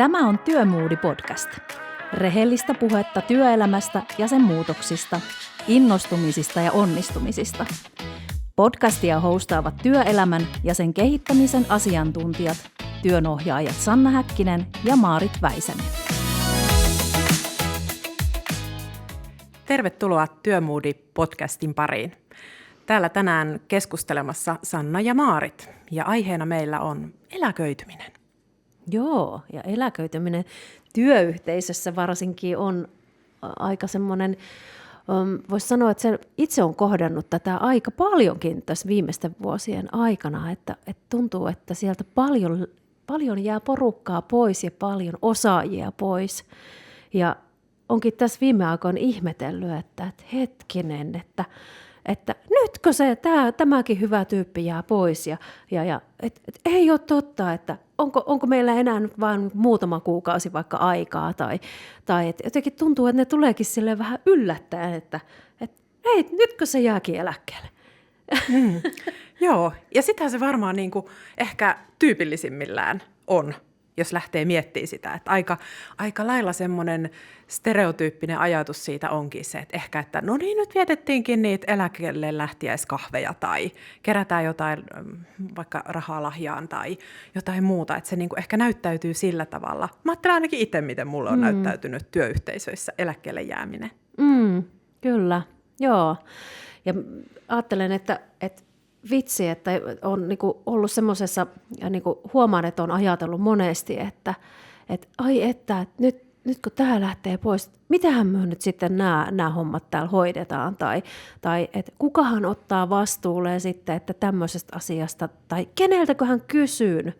Tämä on Työmoodi-podcast. Rehellistä puhetta työelämästä ja sen muutoksista, innostumisista ja onnistumisista. Podcastia hostaavat työelämän ja sen kehittämisen asiantuntijat, työnohjaajat Sanna Häkkinen ja Maarit Väisänen. Tervetuloa Työmoodi-podcastin pariin. Täällä tänään keskustelemassa Sanna ja Maarit, ja aiheena meillä on eläköityminen. Joo, ja eläköityminen työyhteisössä varsinkin on aika semmoinen, voisi sanoa, että se itse on kohdannut tätä aika paljonkin tässä viimeisten vuosien aikana, että tuntuu, että sieltä paljon jää porukkaa pois ja paljon osaajia pois. Ja onkin tässä viime aikoina ihmetellyt, että hetkinen, että nytkö tämäkin hyvä tyyppi jää pois ja et ei ole totta, että onko meillä enää nyt vain muutama kuukausi vaikka aikaa tai et jotenkin tuntuu, että ne tuleekin silleen vähän yllättäen, että hei, nytkö se jääkin eläkkeelle? Joo, ja sitähän se varmaan niin kuin ehkä tyypillisimmillään on, jos lähtee miettimään sitä, että aika lailla semmoinen stereotyyppinen ajatus siitä onkin se, että ehkä, että no niin, nyt vietettiinkin niitä eläkkeelle lähtiäiskahveja tai kerätään jotain vaikka rahaa lahjaan tai jotain muuta, että se niin kuin ehkä näyttäytyy sillä tavalla. Mä ajattelen ainakin itse, miten mulle on näyttäytynyt työyhteisöissä eläkkeelle jääminen. Kyllä, joo. Ja ajattelen, että vitsi, että on niinku ollut semmoisessa, ja niinku huomaan, että on ajatellut monesti, että nyt kun tämä lähtee pois, mitähän me nyt sitten nämä hommat täällä hoidetaan, tai että kukahan ottaa vastuulleen sitten, että tämmöisestä asiasta, tai keneltäköhän kysyn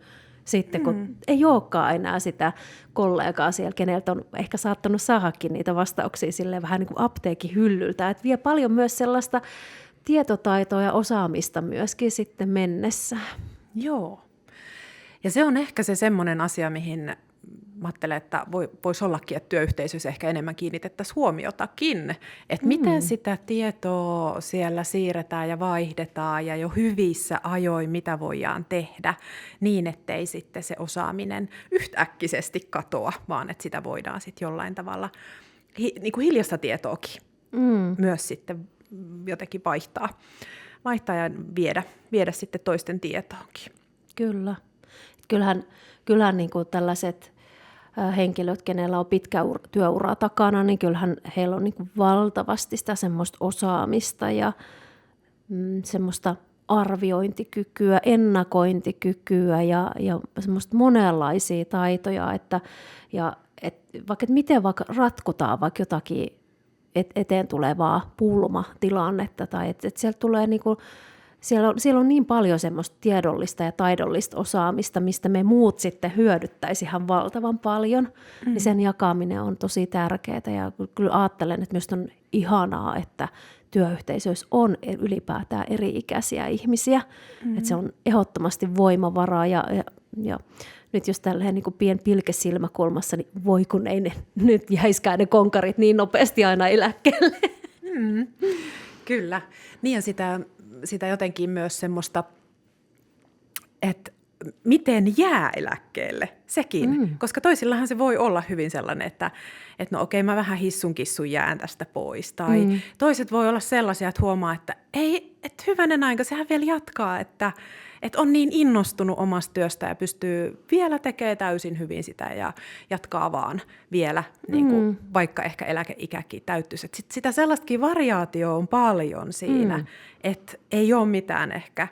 sitten, kun ei olekaan enää sitä kollegaa siellä, keneltä on ehkä saattanut saadakin niitä vastauksia silleen vähän niin kuin apteekin hyllyltä, että vie paljon myös sellaista tietotaitoa ja osaamista myöskin sitten mennessä. Joo. Ja se on ehkä se semmoinen asia, mihin mä ajattelen, että voisi ollakin, että työyhteisössä ehkä enemmän kiinnitettäisiin huomiotakin, että miten sitä tietoa siellä siirretään ja vaihdetaan ja jo hyvissä ajoin, mitä voidaan tehdä, niin ettei sitten se osaaminen yhtäkkisesti katoa, vaan että sitä voidaan sitten jollain tavalla niin kuin hiljaista tietoakin myös sitten jotenkin vaihtaa ja viedä sitten toisten tietoonkin. Kyllä. Kyllähän niin kuin tällaiset henkilöt, kenellä on pitkä työura takana, niin kyllähän heillä on niin kuin valtavasti sitä semmoista osaamista ja semmoista arviointikykyä, ennakointikykyä ja semmoista monenlaisia taitoja, että miten vaikka ratkotaan vaikka jotakin eteen tulevaa pulmatilannetta tai että sieltä tulee niinku, siellä on niin paljon semmoista tiedollista ja taidollista osaamista, mistä me muut sitten hyödyttäisi ihan valtavan paljon, niin sen jakaminen on tosi tärkeää ja kyllä ajattelen, että myös on ihanaa, että työyhteisöissä on ylipäätään eri-ikäisiä ihmisiä, että se on ehdottomasti voimavaraa ja nyt jos tällainen niin pieni pilke silmäkulmassa, niin voi kun ei ne nyt jäiskään ne konkarit niin nopeasti aina eläkkeelle. Kyllä. Niin ja sitä jotenkin myös semmoista, että miten jää eläkkeelle, sekin. Koska toisillahan se voi olla hyvin sellainen, että no okei, mä vähän hissun kissun jään tästä pois. Tai toiset voi olla sellaisia, että huomaa, että ei, että hyvänen aika, sehän vielä jatkaa, että on niin innostunut omasta työstä ja pystyy vielä tekemään täysin hyvin sitä ja jatkaa vaan vielä, niin kuin, vaikka ehkä eläkeikäkin täyttyisi. Sitä sellaistakin variaatioa on paljon siinä, että ei ole mitään ehkä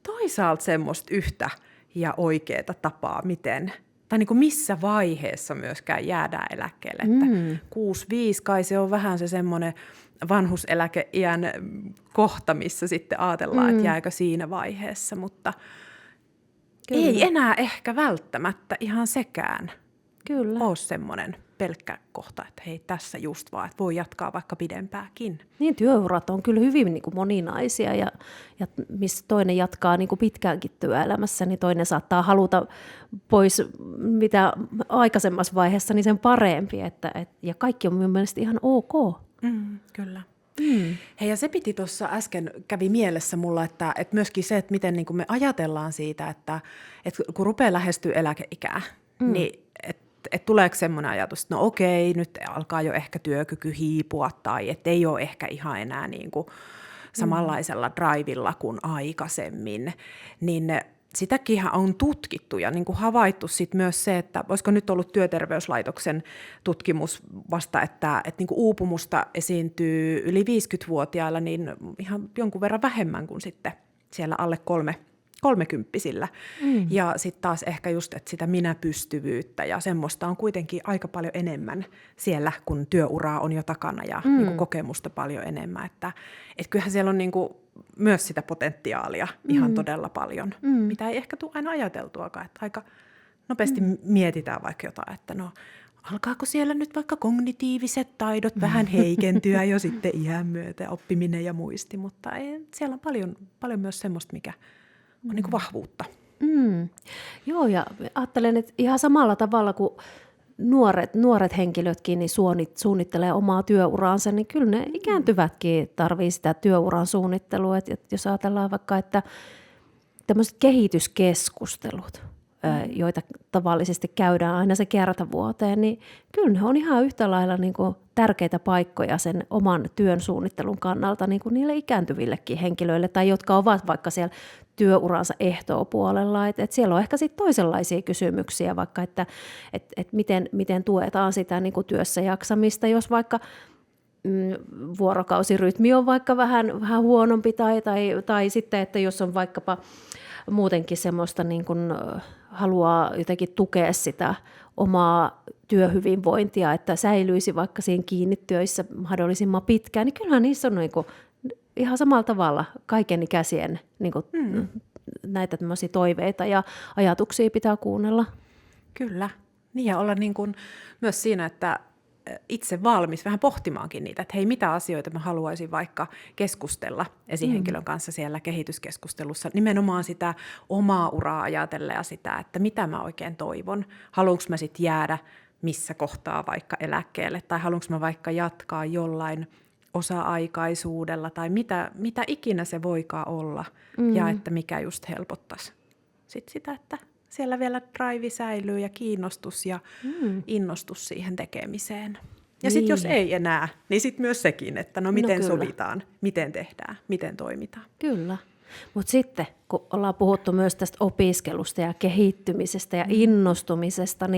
toisaalta semmoista yhtä ja oikeaa tapaa, miten tai niin kuin missä vaiheessa myöskään jäädään eläkkeelle. Että 65 kai se on vähän se semmoinen vanhuseläkeiän kohta, missä sitten ajatellaan, että jääkö siinä vaiheessa, mutta ei enää ehkä välttämättä ihan sekään ole semmoinen pelkkä kohta, että hei tässä just vaan, että voi jatkaa vaikka pidempääkin. Niin työurat on kyllä hyvin niin kuin moninaisia ja missä toinen jatkaa niin kuin pitkäänkin työelämässä, niin toinen saattaa haluta pois mitä aikaisemmassa vaiheessa, niin sen parempi ja kaikki on minun mielestä ihan ok. Kyllä. Hei, ja se piti tuossa äsken, kävi mielessä mulla, että myöskin se, että miten niin kuin me ajatellaan siitä, että kun rupeaa lähestyä eläkeikää, niin tuleeko semmoinen ajatus, että no okei, nyt alkaa jo ehkä työkyky hiipua tai että ei ole ehkä ihan enää niin kuin samanlaisella drivilla kuin aikaisemmin, niin sitäkin on tutkittu ja niin kuin havaittu sit myös se, että olisiko nyt ollut Työterveyslaitoksen tutkimus vasta, että niin kuin uupumusta esiintyy yli 50-vuotiailla niin ihan jonkun verran vähemmän kuin sitten siellä alle 30-vuotiailla. Ja sitten taas ehkä just, että sitä minäpystyvyyttä ja semmoista on kuitenkin aika paljon enemmän siellä, kun työuraa on jo takana ja niin kuin kokemusta paljon enemmän. Että kyllähän siellä on niin kuin myös sitä potentiaalia ihan todella paljon, mitä ei ehkä tule aina ajateltuakaan. Että aika nopeasti mietitään vaikka jotain, että no alkaako siellä nyt vaikka kognitiiviset taidot vähän heikentyä jo sitten iän myötä, oppiminen ja muisti, mutta siellä on paljon myös semmoista, mikä on niin kuin vahvuutta. Joo, ja ajattelen, että ihan samalla tavalla kuin nuoret henkilötkin niin suunnittelee omaa työuraansa, niin kyllä ne ikääntyvätkin tarvitsee sitä työuran suunnittelua. Et jos ajatellaan vaikka, että tämmöiset kehityskeskustelut, joita tavallisesti käydään aina se kertavuoteen, niin kyllä ne on ihan yhtä lailla niin kuin tärkeitä paikkoja sen oman työn suunnittelun kannalta niin kuin niille ikääntyvillekin henkilöille, tai jotka ovat vaikka siellä työuransa ehtoopuolella. Et siellä on ehkä sitten toisenlaisia kysymyksiä, vaikka että miten tuetaan sitä niin kuin työssä jaksamista, jos vaikka vuorokausirytmi on vaikka vähän huonompi tai sitten, että jos on vaikkapa muutenkin semmoista niin kuin haluaa jotenkin tukea sitä omaa työhyvinvointia, että säilyisi vaikka siinä kiinni töissä mahdollisimman pitkään, niin kyllähän niissä on niin kuin ihan samalla tavalla kaikenikäisien niin kuin näitä tämmöisiä toiveita ja ajatuksia pitää kuunnella. Kyllä. Niin ja olla niin kuin myös siinä, että itse valmis vähän pohtimaankin niitä, että hei, mitä asioita mä haluaisin vaikka keskustella esihenkilön kanssa siellä kehityskeskustelussa, nimenomaan sitä omaa uraa ajatellen ja sitä, että mitä mä oikein toivon. Haluanko mä sitten jäädä missä kohtaa vaikka eläkkeelle tai haluanko mä vaikka jatkaa jollain osa-aikaisuudella tai mitä ikinä se voikaan olla ja että mikä just helpottaisi sitten sitä, että siellä vielä drive säilyy ja kiinnostus ja innostus siihen tekemiseen. Ja sitten jos ei enää, niin sitten myös sekin, että no miten sovitaan, miten tehdään, miten toimitaan. Kyllä. Mutta sitten, kun ollaan puhuttu myös tästä opiskelusta ja kehittymisestä ja innostumisesta,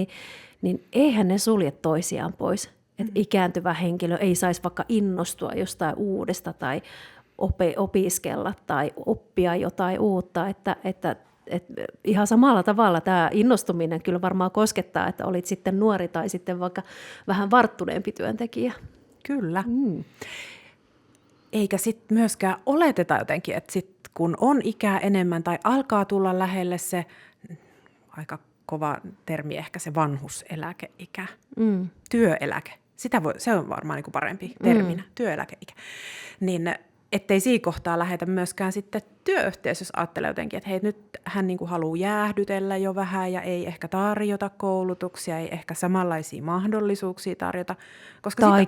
niin eihän ne sulje toisiaan pois. Että ikääntyvä henkilö ei saisi vaikka innostua jostain uudesta tai opiskella tai oppia jotain uutta, että ihan samalla tavalla tämä innostuminen kyllä varmaan koskettaa, että olit sitten nuori tai sitten vaikka vähän varttuneempi työntekijä. Kyllä. Eikä sitten myöskään oleteta jotenkin, että sit kun on ikää enemmän tai alkaa tulla lähelle se aika kova termi ehkä se vanhuseläkeikä, työeläke. Se on varmaan niin kuin parempi terminä, työeläkeikä. Niin ettei siinä kohtaa lähetä myöskään sitten työyhteisö, jos ajattelee jotenkin, että hei, nyt hän niin kuin haluaa jäähdytellä jo vähän ja ei ehkä tarjota koulutuksia, ei ehkä samanlaisia mahdollisuuksia tarjota. Koska tai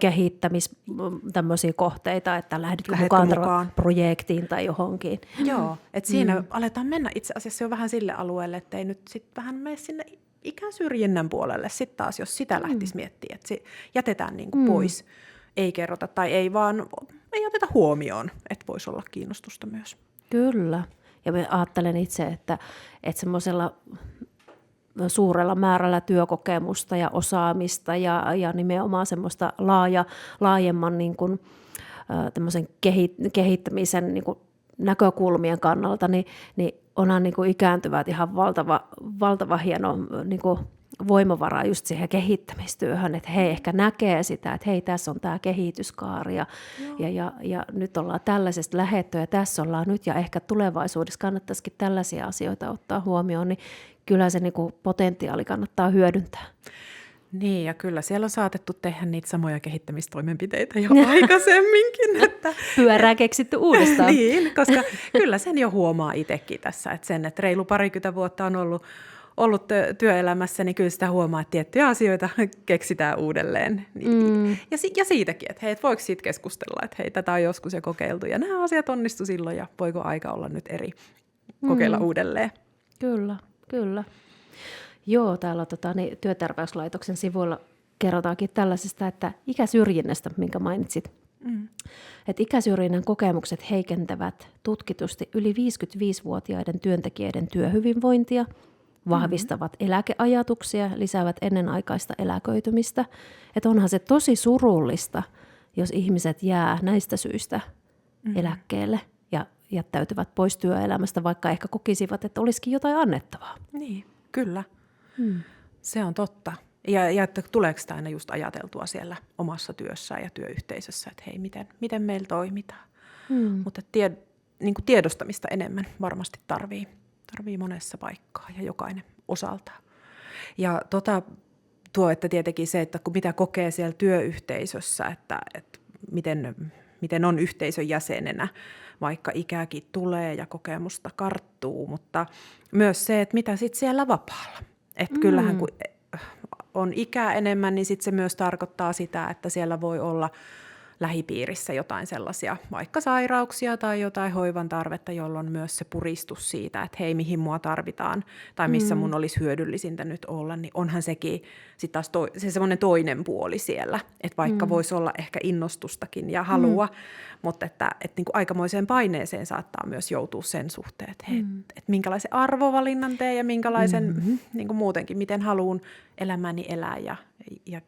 tämmöisiä kohteita, että lähdetkö mukaan projektiin tai johonkin. Joo, että siinä aletaan mennä itse asiassa jo vähän sille alueelle, että ei nyt sitten vähän mene sinne ikäsyrjinnän puolelle sitten taas, jos sitä lähtisi miettimään, että jätetään niin kuin pois, ei kerrota tai ei vaan ei oteta huomioon, että voisi olla kiinnostusta myös. Kyllä. Ja mä ajattelen itse, että semmoisella suurella määrällä työkokemusta ja osaamista ja nimenomaan semmoista laajemman niin kuin, tämmöisen kehittämisen niin kuin näkökulmien kannalta, niin onhan niin kuin ikääntyvät ihan valtava hieno niin kuin voimavara just siihen kehittämistyöhön, että he ehkä näkee sitä, että hei, tässä on tämä kehityskaari ja nyt ollaan tällaisesta lähetty ja tässä ollaan nyt ja ehkä tulevaisuudessa kannattaisikin tällaisia asioita ottaa huomioon, niin kyllä se niinku potentiaali kannattaa hyödyntää. Niin, ja kyllä siellä on saatettu tehdä niitä samoja kehittämistoimenpiteitä jo aikaisemminkin. Että pyörää keksitty uudestaan. Niin, koska kyllä sen jo huomaa itsekin tässä, että sen, että reilu 20 vuotta on ollut työelämässä, niin kyllä sitä huomaa, että tiettyjä asioita keksitään uudelleen. Ja siitäkin, että hei, et voiko siitä keskustella, että hei, tätä on joskus jo kokeiltu ja nämä asiat onnistu silloin ja voiko aika olla nyt eri, kokeilla uudelleen. Kyllä. Joo, täällä Työterveyslaitoksen sivuilla kerrotaankin tällaisesta, että ikäsyrjinnästä, minkä mainitsit. Että ikäsyrjinnän kokemukset heikentävät tutkitusti yli 55-vuotiaiden työntekijöiden työhyvinvointia, vahvistavat eläkeajatuksia, lisäävät ennenaikaista eläköitymistä. Että onhan se tosi surullista, jos ihmiset jää näistä syistä eläkkeelle ja jättäytyvät pois työelämästä, vaikka ehkä kokisivat, että olisikin jotain annettavaa. Niin, kyllä. Se on totta. Ja että tuleeko sitä aina just ajateltua siellä omassa työssään ja työyhteisössä, että hei, miten meillä toimitaan. Mutta niin kuin tiedostamista enemmän varmasti tarvii monessa paikkaa ja jokainen osaltaan. Ja tuo, että tietenkin se, että mitä kokee siellä työyhteisössä, että miten on yhteisön jäsenenä, vaikka ikääkin tulee ja kokemusta karttuu, mutta myös se, että mitä sitten siellä vapaalla. Että kyllähän kun on ikää enemmän, niin sitten se myös tarkoittaa sitä, että siellä voi olla lähipiirissä jotain sellaisia vaikka sairauksia tai jotain hoivan tarvetta, jolloin myös se puristus siitä, että hei, mihin mua tarvitaan tai missä mun olisi hyödyllisintä nyt olla, niin onhan sekin sitten taas se semmoinen toinen puoli siellä, että vaikka voisi olla ehkä innostustakin ja halua, mutta että niin kuin aikamoiseen paineeseen saattaa myös joutua sen suhteen, että, hei, että minkälaisen arvovalinnan teen ja minkälaisen niin kuin muutenkin, miten haluan elämäni elää ja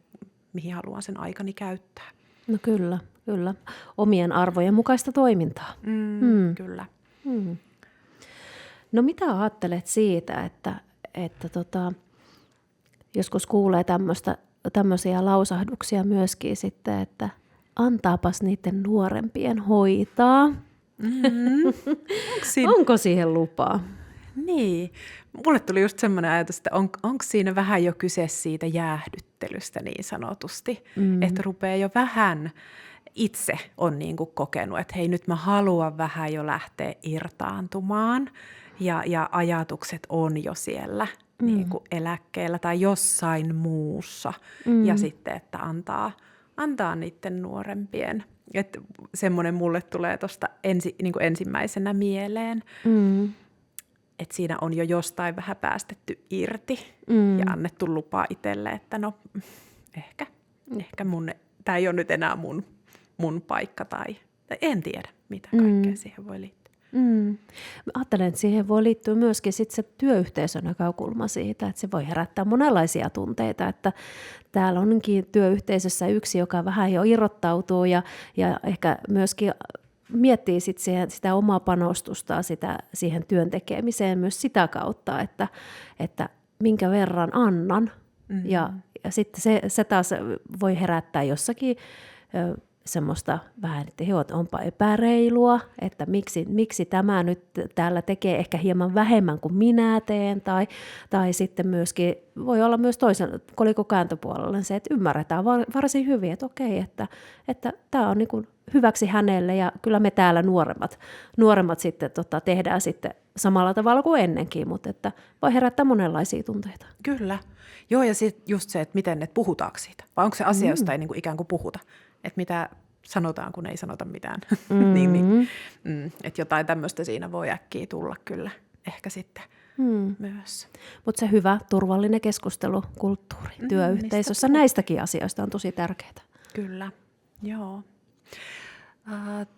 mihin haluan sen aikani käyttää. No kyllä. Omien arvojen mukaista toimintaa. Kyllä. No mitä ajattelet siitä, että joskus kuulee tämmöisiä lausahduksia myöskin sitten, että antaapas niiden nuorempien hoitaa. Onko siihen lupaa? Niin. Mulle tuli just semmoinen ajatus, että onko siinä vähän jo kyse siitä jäähdyttelystä niin sanotusti, että rupeaa jo vähän itse on niin kuin kokenut, että hei, nyt mä haluan vähän jo lähteä irtaantumaan ja ajatukset on jo siellä niin kuin eläkkeellä tai jossain muussa ja sitten, että antaa niiden nuorempien. Että semmoinen mulle tulee tuosta niin kuin ensimmäisenä mieleen. Että siinä on jo jostain vähän päästetty irti ja annettu lupa itselle, että no ehkä tämä ei ole nyt enää mun paikka tai en tiedä, mitä kaikkea siihen voi liittyä. Mä ajattelen, että siihen voi liittyä myöskin sit se työyhteisön näkökulma siitä, että se voi herättää monenlaisia tunteita, että täällä onkin työyhteisössä yksi, joka vähän jo irrottautuu ja ehkä myöskin miettii sitä omaa panostusta siihen työn tekemiseen myös sitä kautta, että minkä verran annan. Ja sitten se taas voi herättää jossakin semmoista vähän, että onpa epäreilua, että miksi tämä nyt täällä tekee ehkä hieman vähemmän kuin minä teen, tai sitten myöskin voi olla myös toisen kolikon kääntöpuolella se, että ymmärretään varsin hyvin, että okei, että tämä on niin kuin hyväksi hänelle ja kyllä me täällä nuoremmat sitten tehdään sitten samalla tavalla kuin ennenkin, mutta että voi herättää monenlaisia tunteita. Kyllä. Joo, ja sitten just se, että miten, että puhutaanko siitä, vai onko se asia, josta ei niin kuin ikään kuin puhuta, että mitä sanotaan, kun ei sanota mitään. Että jotain tämmöistä siinä voi äkkiä tulla kyllä ehkä sitten myös. Mutta se hyvä, turvallinen keskustelukulttuuri työyhteisössä näistäkin asioista on tosi tärkeää. Kyllä, joo.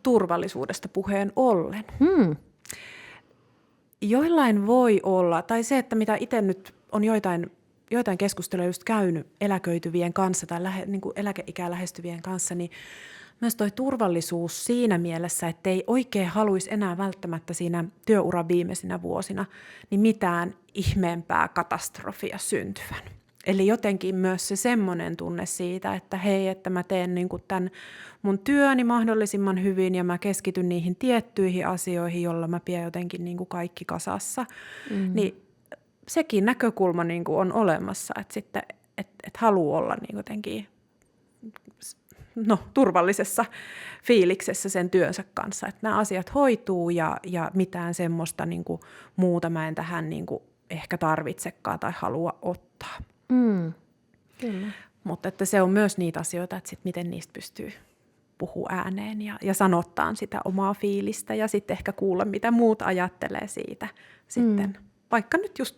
Turvallisuudesta puheen ollen. Joillain voi olla, tai se, että mitä itse nyt on joitain keskusteluja just käynyt eläköityvien kanssa tai niin kuin eläkeikää lähestyvien kanssa, niin myös toi turvallisuus siinä mielessä, että ei oikein haluaisi enää välttämättä siinä työuran viimeisinä vuosina niin mitään ihmeempää katastrofia syntyvän. Eli jotenkin myös se semmoinen tunne siitä, että hei, että mä teen niin kuin tämän mun työni mahdollisimman hyvin ja mä keskityn niihin tiettyihin asioihin, joilla mä pidän jotenkin niin kuin kaikki kasassa. Niin sekin näkökulma niin kuin on olemassa, että sitten et haluaa olla niin jotenkin turvallisessa fiiliksessä sen työnsä kanssa, että nämä asiat hoituu ja mitään semmoista niin kuin muuta mä en tähän niin kuin ehkä tarvitsekaan tai halua ottaa. Kyllä. Mutta että se on myös niitä asioita, että sit miten niistä pystyy puhua ääneen ja sanottaan sitä omaa fiilistä ja sitten ehkä kuulla, mitä muut ajattelee siitä sitten. Vaikka nyt just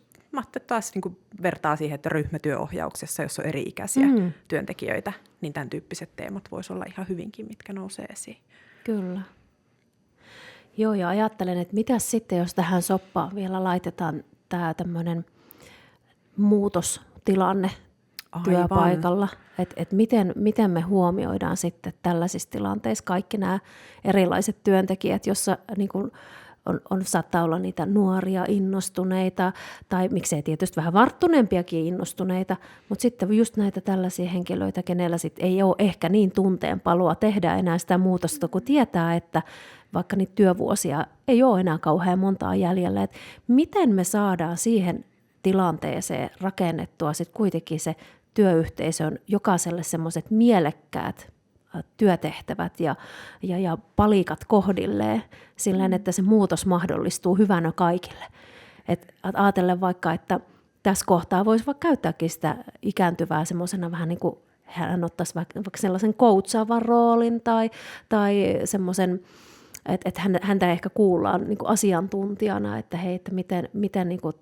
taas niin kuin vertaa siihen, että ryhmätyöohjauksessa, jos on eri-ikäisiä työntekijöitä, niin tämän tyyppiset teemat voisi olla ihan hyvinkin, mitkä nousee esiin. Kyllä. Joo, ja ajattelen, että mitäs sitten, jos tähän soppaan vielä laitetaan tämä tämmöinen muutostilanne työpaikalla, että miten me huomioidaan sitten tällaisissa tilanteissa kaikki nämä erilaiset työntekijät, jossa niin kuin saattaa olla niitä nuoria innostuneita tai miksei tietysti vähän varttuneempiakin innostuneita, mutta sitten just näitä tällaisia henkilöitä, kenellä sit ei ole ehkä niin tunteenpaloa tehdä enää sitä muutosta, kun tietää, että vaikka niitä työvuosia ei ole enää kauhean montaa jäljellä, että miten me saadaan siihen tilanteeseen rakennettua sitten kuitenkin se työyhteisön jokaiselle semmoiset mielekkäät työtehtävät ja palikat kohdilleen silleen, että se muutos mahdollistuu hyvänä kaikille. Et ajatellen vaikka, että tässä kohtaa voisi vaikka käyttääkin sitä ikääntyvää semmoisena vähän niin kuin hän ottaisi vaikka sellaisen coachaavan roolin tai semmoisen, että häntä ehkä kuullaan niin kuin asiantuntijana, että hei, että miten niin kuin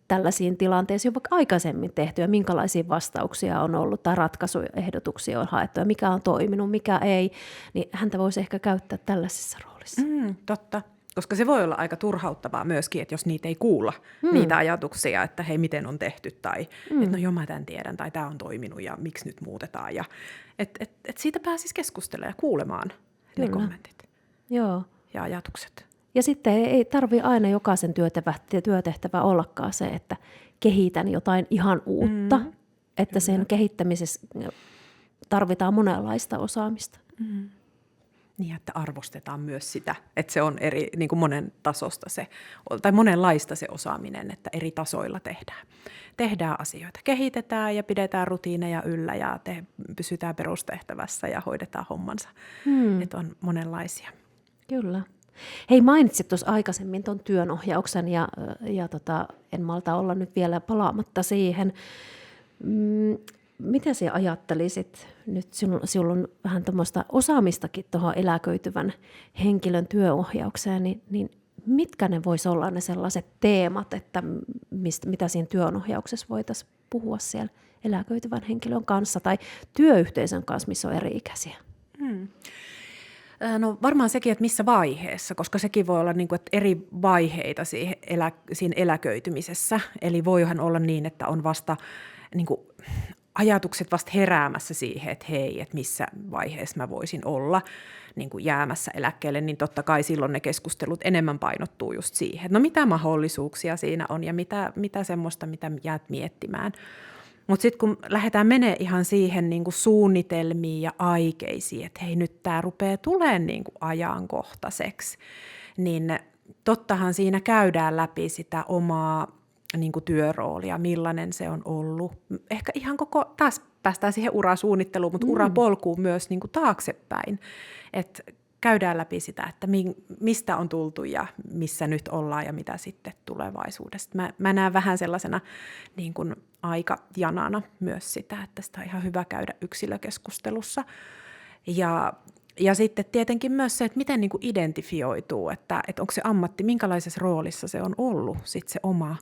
tällaisiin tilanteisiin on vaikka aikaisemmin tehty ja minkälaisia vastauksia on ollut tai ratkaisuehdotuksia on haettu ja mikä on toiminut, mikä ei, niin häntä voisi ehkä käyttää tällaisessa roolissa. Totta, koska se voi olla aika turhauttavaa myöskin, että jos niitä ei kuulla, niitä ajatuksia, että hei, miten on tehty tai että no joo, mä tämän tiedän tai tämä on toiminut ja miksi nyt muutetaan. Ja et siitä pääsisi keskustelemaan ja kuulemaan ne kommentit ja ajatukset. Ja sitten ei tarvitse aina jokaisen työtehtävä ollakaan se, että kehitän jotain ihan uutta, että sen kehittämisessä tarvitaan monenlaista osaamista. Niin, että arvostetaan myös sitä, että se on eri, niin kuin monen tasosta se, tai monenlaista se osaaminen, että eri tasoilla tehdään asioita. Kehitetään ja pidetään rutiineja yllä ja pysytään perustehtävässä ja hoidetaan hommansa. Että on monenlaisia. Kyllä. Hei, mainitsit tuossa aikaisemmin tuon työnohjauksen ja en malta olla nyt vielä palaamatta siihen. Mitä sinä ajattelisit, nyt sinulla on vähän tuommoista osaamistakin tuohon eläköityvän henkilön työohjaukseen, niin mitkä ne voisi olla ne sellaiset teemat, että mitä siinä työnohjauksessa voitaisiin puhua siellä eläköityvän henkilön kanssa tai työyhteisön kanssa, missä on eri-ikäisiä? No varmaan sekin, että missä vaiheessa, koska sekin voi olla niin kuin, että eri vaiheita siinä eläköitymisessä. Eli voihan olla niin, että on vasta niin kuin, ajatukset vasta heräämässä siihen, että hei, että missä vaiheessa mä voisin olla niin kuin jäämässä eläkkeelle, niin totta kai silloin ne keskustelut enemmän painottuu just siihen, että no mitä mahdollisuuksia siinä on ja mitä semmoista, mitä jäät miettimään. Mutta sitten kun lähdetään menee ihan siihen niin kuin suunnitelmiin ja aikeisiin, että hei nyt tämä rupeaa tulemaan niin kuin ajankohtaiseksi, niin tottahan siinä käydään läpi sitä omaa niin kuin työroolia, millainen se on ollut. Ehkä ihan taas päästään siihen urasuunnitteluun, mutta urapolkuun myös niin kuin taaksepäin. Että käydään läpi sitä, että mistä on tultu ja missä nyt ollaan ja mitä sitten tulevaisuudesta. Mä näen vähän sellaisena niin kuin aikajanana myös sitä, että sitä on ihan hyvä käydä yksilökeskustelussa. Ja sitten tietenkin myös se, että miten niin kuin identifioituu, että onko se ammatti, minkälaisessa roolissa se on ollut sitten se oma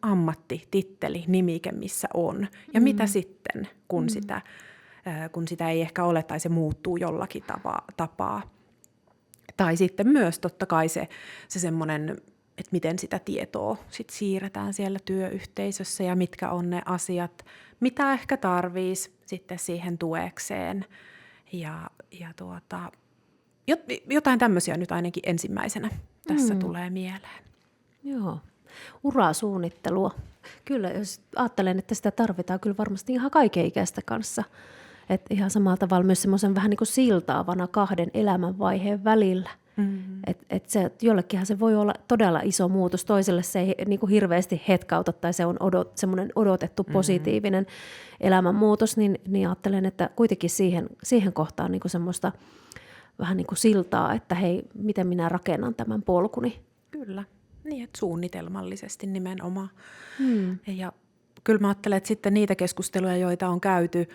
ammatti, titteli, nimike, missä on. Ja mitä sitten, kun sitä ei ehkä ole tai se muuttuu jollakin tapaa. Tai sitten myös totta kai se semmoinen, että miten sitä tietoa sit siirretään siellä työyhteisössä ja mitkä on ne asiat, mitä ehkä tarvitsisi sitten siihen tuekseen. Ja jotain tämmöisiä nyt ainakin ensimmäisenä tässä tulee mieleen. Joo. Urasuunnittelua. Kyllä, jos ajattelen, että sitä tarvitaan kyllä varmasti ihan kaikenikäistä kanssa. Että ihan samalla tavalla myös semmoisen vähän niin kuin siltaavana kahden elämänvaiheen välillä. Että jollekinhan se voi olla todella iso muutos, toiselle se ei niin kuin hirveästi hetkauta tai se on semmoinen odotettu positiivinen elämänmuutos, niin ajattelen, että kuitenkin siihen kohtaan niin kuin semmoista vähän niin kuin siltaa, että hei, miten minä rakennan tämän polkuni. Kyllä. Niin, että suunnitelmallisesti nimenomaan. Ja kyllä mä ajattelen, että sitten niitä keskusteluja, joita on käyty,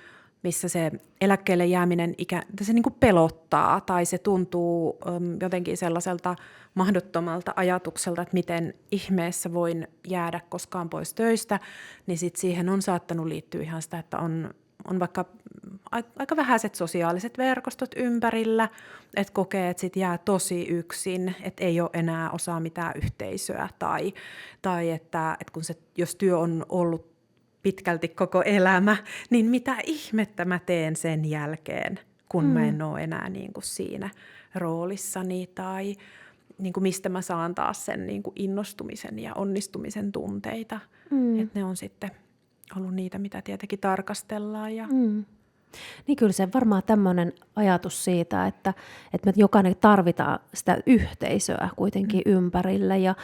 missä se eläkkeelle jääminen se niin kuin pelottaa tai se tuntuu jotenkin sellaiselta mahdottomalta ajatukselta, että miten ihmeessä voin jäädä koskaan pois töistä, niin sit siihen on saattanut liittyä ihan sitä, että on vaikka aika vähäiset sosiaaliset verkostot ympärillä, että kokee, että sit jää tosi yksin, että ei ole enää osaa mitään yhteisöä tai että jos työ on ollut pitkälti koko elämä, niin mitä ihmettä mä teen sen jälkeen, kun mä en ole enää niin kuin siinä roolissani tai niin kuin mistä mä saan taas sen niin kuin innostumisen ja onnistumisen tunteita. Että ne on sitten ollut niitä, mitä tietenkin tarkastellaan. Niin kyllä se varmaan tämmöinen ajatus siitä, että me jokainen tarvitaan sitä yhteisöä kuitenkin ympärille ja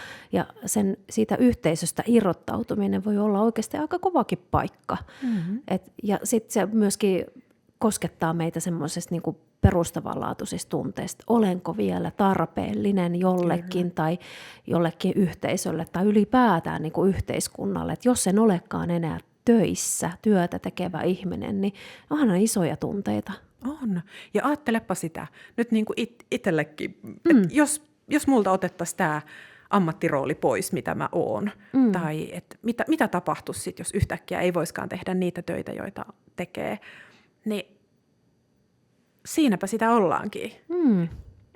siitä yhteisöstä irrottautuminen voi olla oikeasti aika kovakin paikka. Ja sitten se myöskin koskettaa meitä semmoisesta niin kuin perustavanlaatuisista tunteista. Olenko vielä tarpeellinen jollekin tai jollekin yhteisölle tai ylipäätään niin kuin yhteiskunnalle. Että jos en olekaan enää töissä työtä tekevä ihminen, niin onhan isoja tunteita. On. Ja ajattelepa sitä nyt niin kuin itsellekin, että jos multa otettaisiin tämä ammattirooli pois, mitä mä oon, tai että mitä tapahtuisi sitten, jos yhtäkkiä ei voiskaan tehdä niitä töitä, joita tekee, niin siinäpä sitä ollaankin.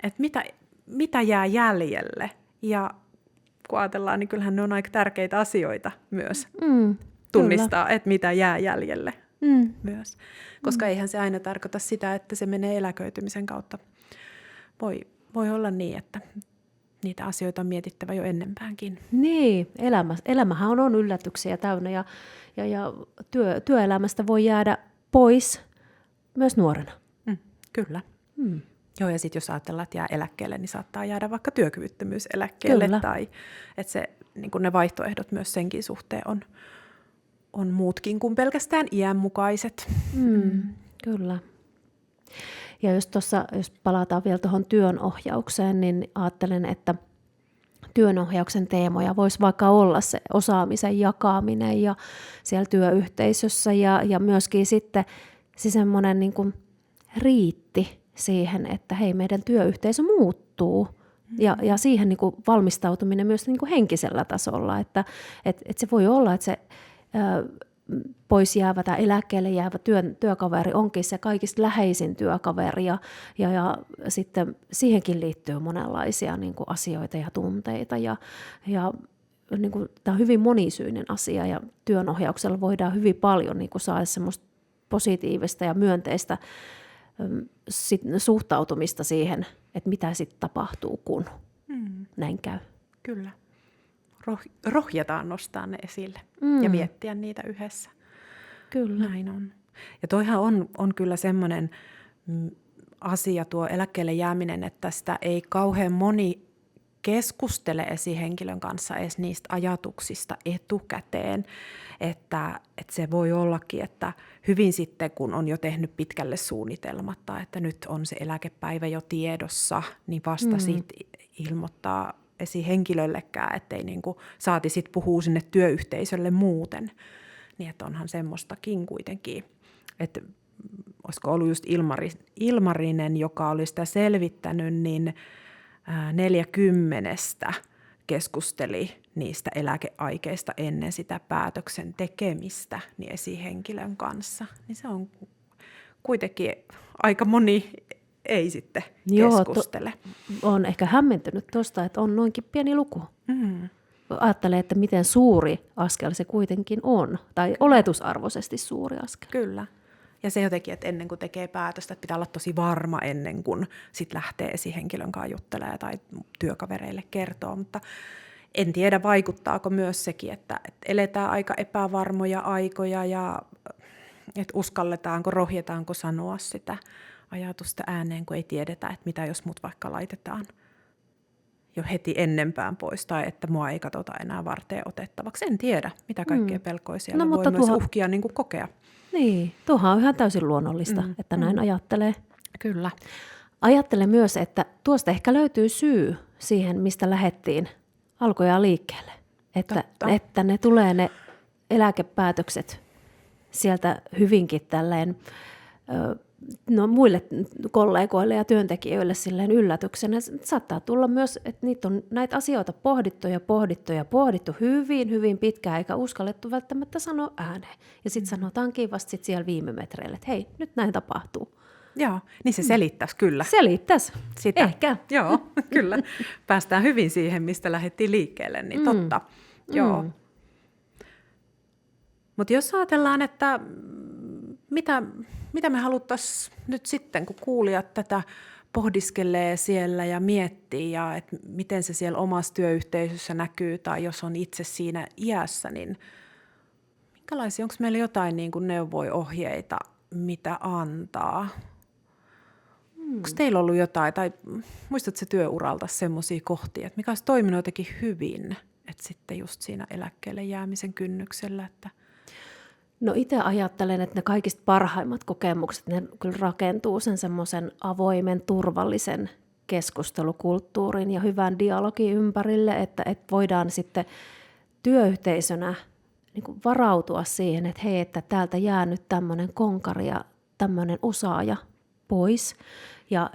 Että mitä jää jäljelle? Ja kun ajatellaan, niin kyllähän ne on aika tärkeitä asioita myös tunnistaa, kyllä, että mitä jää jäljelle myös. Koska eihän se aina tarkoita sitä, että se menee eläköitymisen kautta. Voi olla niin, että niitä asioita on mietittävä jo ennempäänkin. Niin, elämähän on yllätyksiä täynnä ja työelämästä voi jäädä pois myös nuorena. Kyllä. Joo, ja sitten jos ajatellaan, että jää eläkkeelle, niin saattaa jäädä vaikka työkyvyttömyyseläkkeelle. Kyllä. Tai että se, niin kun ne vaihtoehdot myös senkin suhteen on muutkin kuin pelkästään iän mukaiset. Kyllä. Ja jos palataan vielä tuohon työnohjaukseen, niin ajattelen, että työnohjauksen teemoja voisi vaikka olla se osaamisen jakaminen ja siellä työyhteisössä ja myöskin sitten se semmoinen niin kuin riitti siihen, että hei, meidän työyhteisö muuttuu. Ja siihen niin kuin valmistautuminen myös niin kuin henkisellä tasolla, että se voi olla, että se pois jäävä tai eläkkeelle jäävä työkaveri onkin se kaikista läheisin työkaveri ja sitten siihenkin liittyy monenlaisia niin kuin asioita ja tunteita ja niin kuin, tämä on hyvin monisyinen asia ja työnohjauksella voidaan hyvin paljon niin kuin saada semmoista positiivista ja myönteistä suhtautumista siihen, että mitä sitten tapahtuu, kun näin käy. Kyllä. Rohjetaan nostaa ne esille ja miettiä niitä yhdessä. Kyllä. Näin on. Ja toihan on kyllä semmoinen asia tuo eläkkeelle jääminen, että sitä ei kauhean moni keskustele esihenkilön kanssa edes niistä ajatuksista etukäteen, että se voi ollakin, että hyvin sitten kun on jo tehnyt pitkälle suunnitelmat tai että nyt on se eläkepäivä jo tiedossa, niin vasta sitten ilmoittaa esihenkilöllekään, ettei niinku saati sitten puhua sinne työyhteisölle muuten. Niin että onhan semmoistakin kuitenkin, että olisiko ollut just Ilmarinen, joka oli sitä selvittänyt, niin 40 keskusteli niistä eläkeaikeista ennen sitä päätöksen tekemistä niin esihenkilön kanssa. Niin se on kuitenkin aika moni ei sitten keskustele. Olen ehkä hämmentynyt tuosta, että on noinkin pieni luku. Ajattelen, että miten suuri askel se kuitenkin on, tai oletusarvoisesti suuri askel. Kyllä. Ja se jotenkin, että ennen kuin tekee päätöstä, että pitää olla tosi varma ennen kuin sit lähtee esihenkilön kanssa juttelemaan tai työkavereille kertoo. Mutta en tiedä, vaikuttaako myös sekin, että eletään aika epävarmoja aikoja ja että rohjetaanko sanoa sitä ajatusta ääneen, kun ei tiedetä, että mitä jos mut vaikka laitetaan jo heti ennempään pois tai että mua ei katsota enää varteen otettavaksi. En tiedä, mitä kaikkea pelkoja siellä voi myös uhkia niin kuin kokea. Niin, tuohan on ihan täysin luonnollista, että näin ajattelee. Kyllä. Ajattelen myös, että tuosta ehkä löytyy syy siihen, mistä lähdettiin alkujaan liikkeelle. Että ne tulee ne eläkepäätökset sieltä hyvinkin tälleen muille kollegoille ja työntekijöille silleen yllätyksenä. Saattaa tulla myös, että niitä on näitä asioita pohdittu hyvin, hyvin pitkään, eikä uskallettu välttämättä sanoa ääneen. Ja sitten sanotaankin vasta sit siellä viime metreillä, että hei, nyt näin tapahtuu. Joo, niin se selittäisi kyllä. Selittäisi, Sitä. ehkä. Joo, kyllä. Päästään hyvin siihen, mistä lähdettiin liikkeelle, niin totta. Joo. Mutta jos ajatellaan, että mitä me haluttaisiin nyt sitten, kun kuulijat tätä pohdiskelee siellä ja miettii, ja että miten se siellä omassa työyhteisössä näkyy, tai jos on itse siinä iässä, niin minkälaisia, onko meillä jotain niin kuin neuvoja, ohjeita, mitä antaa? Onko teillä ollut jotain, tai muistatko työuralta semmoisia kohtia, että mikä olisi toiminut jotenkin hyvin, että sitten just siinä eläkkeelle jäämisen kynnyksellä, että No itse ajattelen, että ne kaikista parhaimmat kokemukset, ne kyllä rakentuu sen semmoisen avoimen, turvallisen keskustelukulttuurin ja hyvän dialogin ympärille, että voidaan sitten työyhteisönä niin kuin varautua siihen, että hei, että täältä jää nyt tämmöinen konkari ja tämmöinen osaaja pois. Ja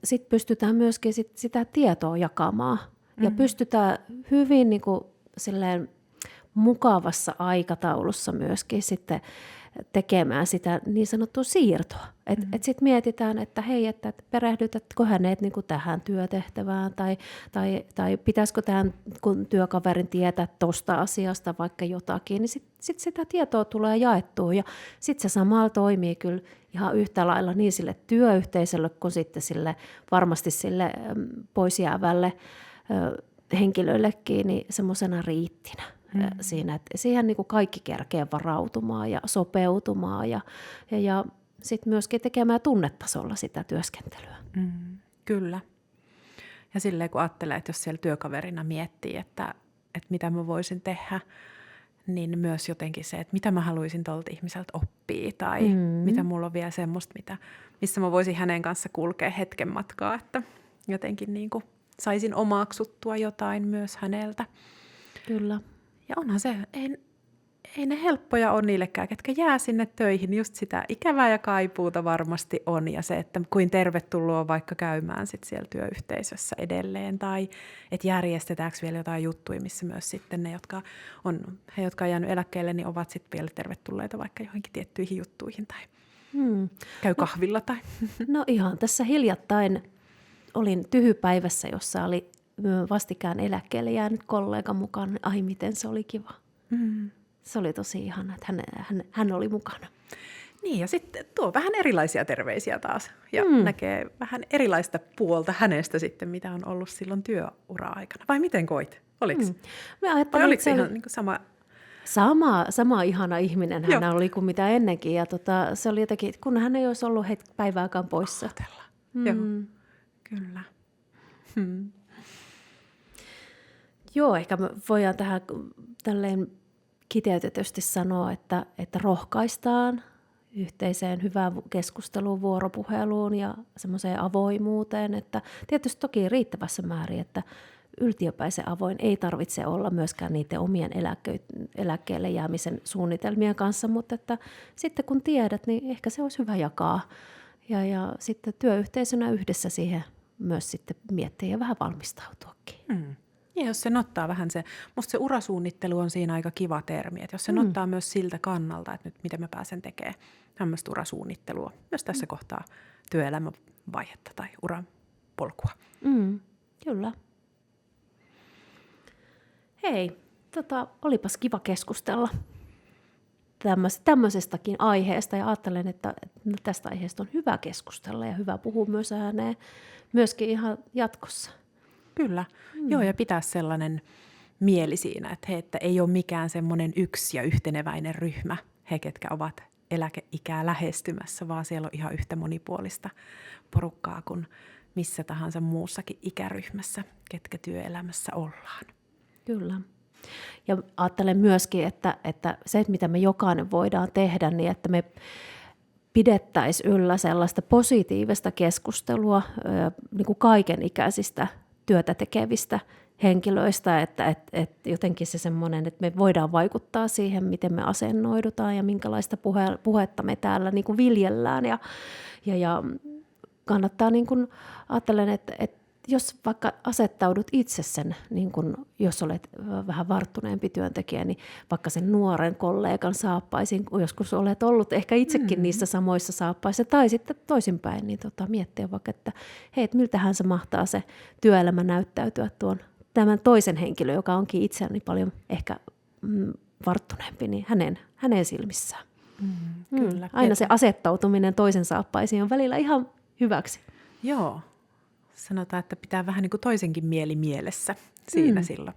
sitten pystytään myöskin sitä tietoa jakamaan ja pystytään hyvin niin kuin silleen mukavassa aikataulussa myöskin sitten tekemään sitä niin sanottua siirtoa. Et sitten mietitään, että hei, että perehdytätkö hänet niin kuin tähän työtehtävään tai pitäisikö tämän kun työkaverin tietää tuosta asiasta vaikka jotakin, niin sitten sitä tietoa tulee jaettua ja sitten se samalla toimii kyllä ihan yhtä lailla niin sille työyhteisölle kuin sitten sille varmasti sille pois jäävälle henkilöillekin niin semmoisena riittinä. Siinä, että siihen niin kuin kaikki kerkee varautumaan ja sopeutumaan ja sitten myöskin tekemään tunnetasolla sitä työskentelyä. Kyllä. Ja silleen kun ajattelee, että jos siellä työkaverina miettii, että mitä mä voisin tehdä, niin myös jotenkin se, että mitä mä haluaisin tuolta ihmiseltä oppia tai mitä mulla on vielä semmoista, missä mä voisin hänen kanssa kulkea hetken matkaa, että jotenkin niin kuin saisin omaksuttua jotain myös häneltä. Kyllä. Ja onhan se, ei ne helppoja ole niillekään, ketkä jää sinne töihin. Just sitä ikävää ja kaipuuta varmasti on. Ja se, että kuin tervetuloa vaikka käymään sit siellä työyhteisössä edelleen. Tai että järjestetäänkö vielä jotain juttuja, missä myös sitten ne, jotka on jäänyt eläkkeelle, niin ovat sitten vielä tervetulleita vaikka johonkin tiettyihin juttuihin. Tai käy kahvilla. Tai. No ihan tässä hiljattain olin tyhypäivässä, jossa oli vastikään eläkkeelle jäänyt kollega mukaan. Ai miten se oli kiva. Se oli tosi ihana, että hän oli mukana. Niin ja sitten tuo vähän erilaisia terveisiä taas ja näkee vähän erilaista puolta hänestä sitten, mitä on ollut silloin työura-aikana. Vai miten koit? Oliko? Vai oliko se ihan niin kuin sama ihana ihminen hän oli kuin mitä ennenkin. Ja se oli jotenkin, kun hän ei olisi ollut päivääkään poissa. Joo, kyllä. Joo, ehkä me voidaan tähän tälleen kiteytetysti sanoa, että rohkaistaan yhteiseen hyvään keskusteluun, vuoropuheluun ja semmoiseen avoimuuteen, että tietysti toki riittävässä määrin, että yltiöpäisen avoin ei tarvitse olla myöskään niiden omien eläkkeelle jäämisen suunnitelmien kanssa, mutta että sitten kun tiedät, niin ehkä se olisi hyvä jakaa ja sitten työyhteisönä yhdessä siihen myös sitten miettiä ja vähän valmistautuakin. Ja jos se ottaa vähän se, musta se urasuunnittelu on siinä aika kiva termi, että jos se ottaa myös siltä kannalta, että nyt miten mä pääsen tekemään tämmöistä urasuunnittelua, myös tässä kohtaa työelämävaihetta tai uran polkua. Kyllä. Hei, olipas kiva keskustella tämmöisestäkin aiheesta ja ajattelen, että tästä aiheesta on hyvä keskustella ja hyvä puhua myös ääneen myöskin ihan jatkossa. Kyllä. Joo, ja pitää sellainen mieli siinä, että ei ole mikään semmoinen yksi ja yhteneväinen ryhmä, he ketkä ovat eläkeikää lähestymässä, vaan siellä on ihan yhtä monipuolista porukkaa kuin missä tahansa muussakin ikäryhmässä, ketkä työelämässä ollaan. Kyllä. Ja ajattelen myöskin, että se, mitä me jokainen voidaan tehdä, niin että me pidettäisiin yllä sellaista positiivista keskustelua niin kuin kaikenikäisistä työtä tekevistä henkilöistä, että jotenkin se semmoinen, että me voidaan vaikuttaa siihen, miten me asennoidutaan ja minkälaista puhetta me täällä niin kuin viljellään. Ja kannattaa, niin kuin, ajattelen, että jos vaikka asettaudut itse sen, niin kun, jos olet vähän varttuneempi työntekijä, niin vaikka sen nuoren kollegan saappaisiin, joskus olet ollut ehkä itsekin niissä samoissa saappaissa, tai sitten toisinpäin, niin miettiä vaikka, että hei, miltähän se mahtaa se työelämä näyttäytyä tämän toisen henkilön, joka onkin itseäni paljon ehkä varttuneempi, niin hänen silmissään. Kyllä. Aina se asettautuminen toisen saappaisiin on välillä ihan hyväksi. Joo. Sanotaan, että pitää vähän niin kuin toisenkin mieli mielessä siinä silloin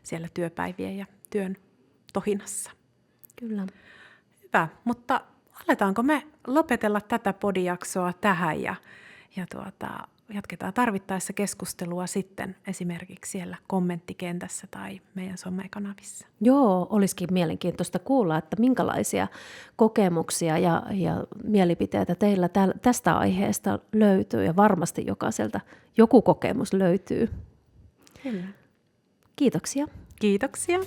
siellä työpäivien ja työn tohinassa. Kyllä. Hyvä, mutta aletaanko me lopetella tätä podijaksoa tähän ja jatketaan tarvittaessa keskustelua sitten esimerkiksi siellä kommenttikentässä tai meidän somekanavissa. Joo, olisikin mielenkiintoista kuulla, että minkälaisia kokemuksia ja mielipiteitä teillä tästä aiheesta löytyy, ja varmasti jokaiselta joku kokemus löytyy. Kyllä. Kiitoksia. Kiitoksia.